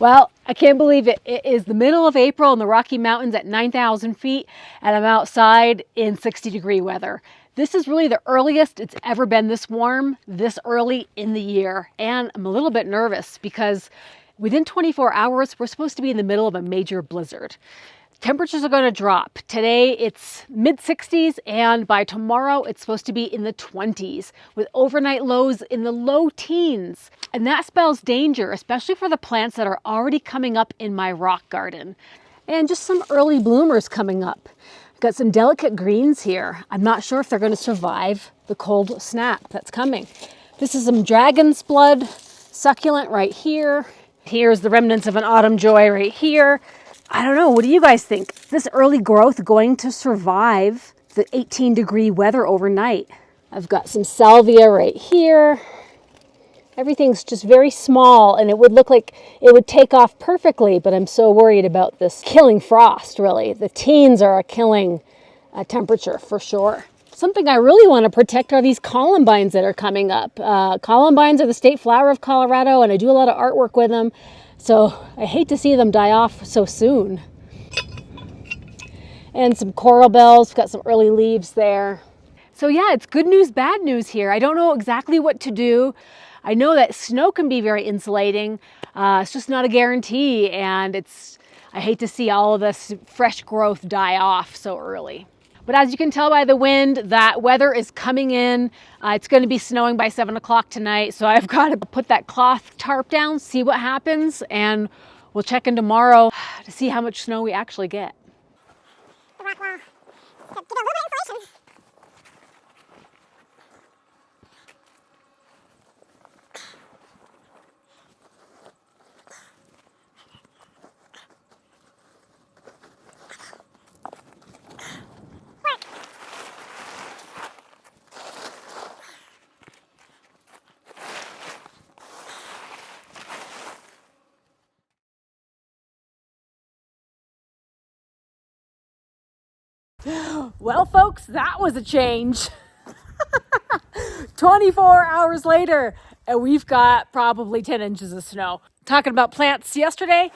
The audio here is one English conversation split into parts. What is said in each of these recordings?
Well, I can't believe it. It is the middle of April in the Rocky Mountains at 9,000 feet, and I'm outside in 60-degree weather. This is really the earliest it's ever been this warm, this early in the year. And I'm a little bit nervous because within 24 hours, we're supposed to be in the middle of a major blizzard. Temperatures are going to drop. Today it's mid 60s, and by tomorrow it's supposed to be in the 20s with overnight lows in the low teens. And that spells danger, especially for the plants that are already coming up in my rock garden. And just some early bloomers coming up. I've got some delicate greens here. I'm not sure if they're going to survive the cold snap that's coming. This is some dragon's blood succulent right here. Here's the remnants of an autumn joy right here. I don't know, what do you guys think? This early growth going to survive the 18-degree weather overnight? I've got some salvia right here. Everything's just very small, and it would look like it would take off perfectly, but I'm so worried about this killing frost, really. The teens are a killing temperature for sure. Something I really want to protect are these columbines that are coming up. Columbines are the state flower of Colorado, and I do a lot of artwork with them. So I hate to see them die off so soon. And some coral bells, got some early leaves there. So yeah, it's good news, bad news here. I don't know exactly what to do. I know that snow can be very insulating. It's just not a guarantee, and I hate to see all of this fresh growth die off so early. But as you can tell by the wind, that weather is coming in. It's going to be snowing by 7 o'clock tonight, so I've got to put that cloth tarp down, see what happens, and we'll check in tomorrow to see how much snow we actually get. Well, folks, that was a change. 24 hours later, and we've got probably 10 inches of snow. Talking about plants yesterday,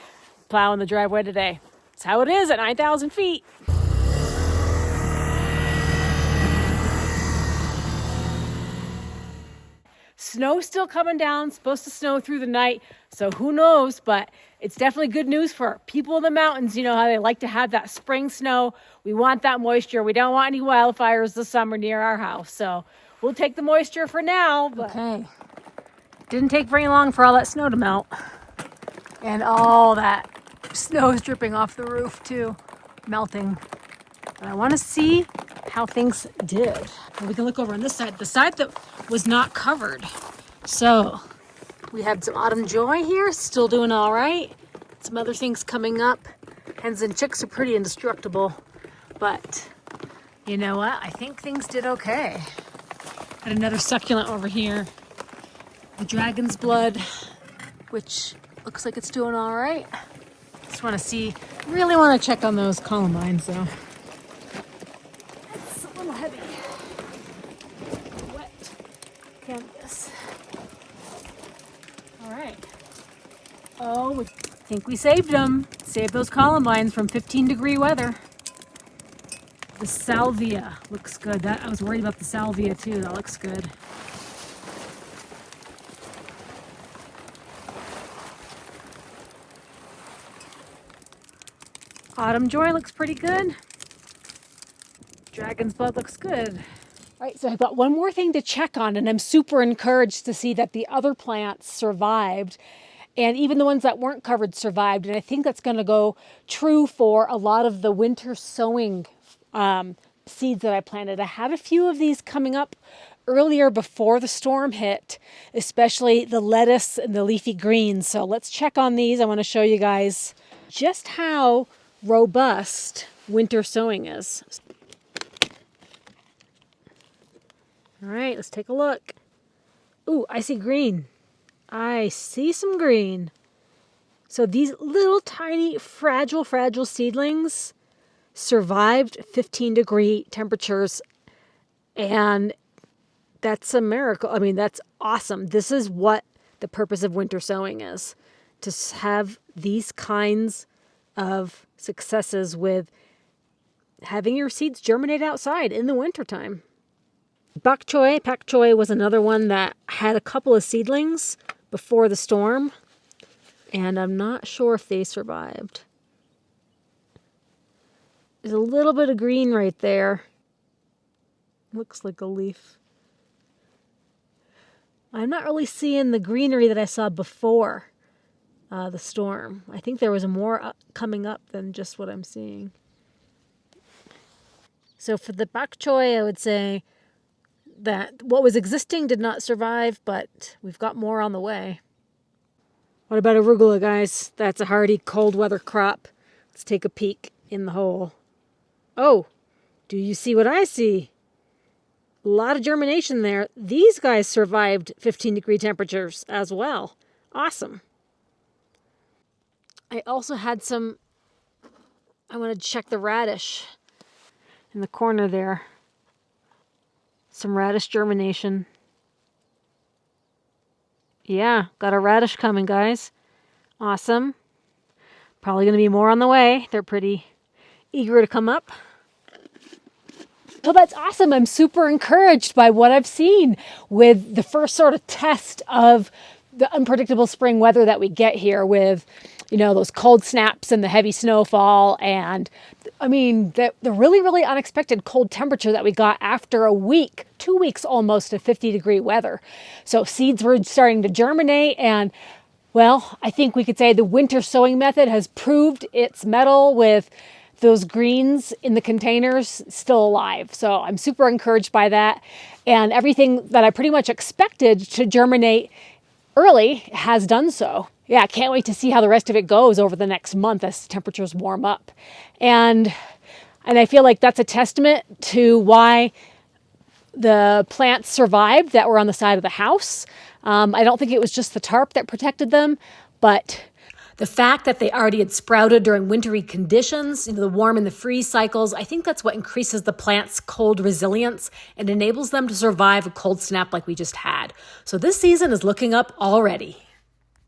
plowing the driveway today. That's how it is at 9,000 feet. Snow's still coming down, supposed to snow through the night, so who knows, but it's definitely good news for people in the mountains. You know how they like to have that spring snow. We want that moisture. We don't want any wildfires this summer near our house, so we'll take the moisture for now. But okay, didn't take very long for all that snow to melt, and all that snow is dripping off the roof too, melting. And I want to see how things did. And we can look over on this side, the side that was not covered. So we had some autumn joy here, still doing all right. Some other things coming up. Hens and chicks are pretty indestructible, but you know what? I think things did okay. Got another succulent over here, the dragon's blood, which looks like it's doing all right. Just want to see, really want to check on those columbines though. It's a little heavy. Wet canvas. All right. Oh, I think we saved them. Saved those columbines from 15-degree weather. The salvia looks good. I was worried about the salvia too. That looks good. Autumn joy looks pretty good. Dragon's blood looks good. All right, so I've got one more thing to check on, and I'm super encouraged to see that the other plants survived, and even the ones that weren't covered survived. And I think that's going to go true for a lot of the winter sowing seeds that I planted. I had a few of these coming up earlier before the storm hit, especially the lettuce and the leafy greens. So let's check on these. I want to show you guys just how robust winter sowing is. All right, let's take a look. Ooh, I see green. I see some green. So these little tiny fragile seedlings survived 15-degree temperatures, and that's a miracle. I mean, that's awesome. This is what the purpose of winter sowing is, to have these kinds of successes with having your seeds germinate outside in the wintertime. Pak choy was another one that had a couple of seedlings before the storm, and I'm not sure if they survived. There's a little bit of green right there. Looks like a leaf. I'm not really seeing the greenery that I saw before the storm. I think there was more coming up than just what I'm seeing. So for the bok choy, I would say that what was existing did not survive, but we've got more on the way. What about arugula, guys? That's a hardy cold weather crop. Let's take a peek in the hole. Oh, do you see what I see? A lot of germination there. These guys survived 15-degree temperatures as well. Awesome. I also had some, I want to check the radish in the corner there. Some radish germination. Yeah, got a radish coming, guys. Awesome. Probably going to be more on the way. They're pretty eager to come up. So that's awesome. I'm super encouraged by what I've seen with the first sort of test of the unpredictable spring weather that we get here with, you know, those cold snaps and the heavy snowfall. And I mean, the really, really unexpected cold temperature that we got after a week, 2 weeks almost of 50-degree weather. So seeds were starting to germinate, and well, I think we could say the winter sowing method has proved its mettle with those greens in the containers still alive. So I'm super encouraged by that. And everything that I pretty much expected to germinate early has done so. Yeah, I can't wait to see how the rest of it goes over the next month as temperatures warm up. And I feel like that's a testament to why the plants survived that were on the side of the house. I don't think it was just the tarp that protected them, but the fact that they already had sprouted during wintry conditions, the warm and the freeze cycles, I think that's what increases the plant's cold resilience and enables them to survive a cold snap like we just had. So this season is looking up already.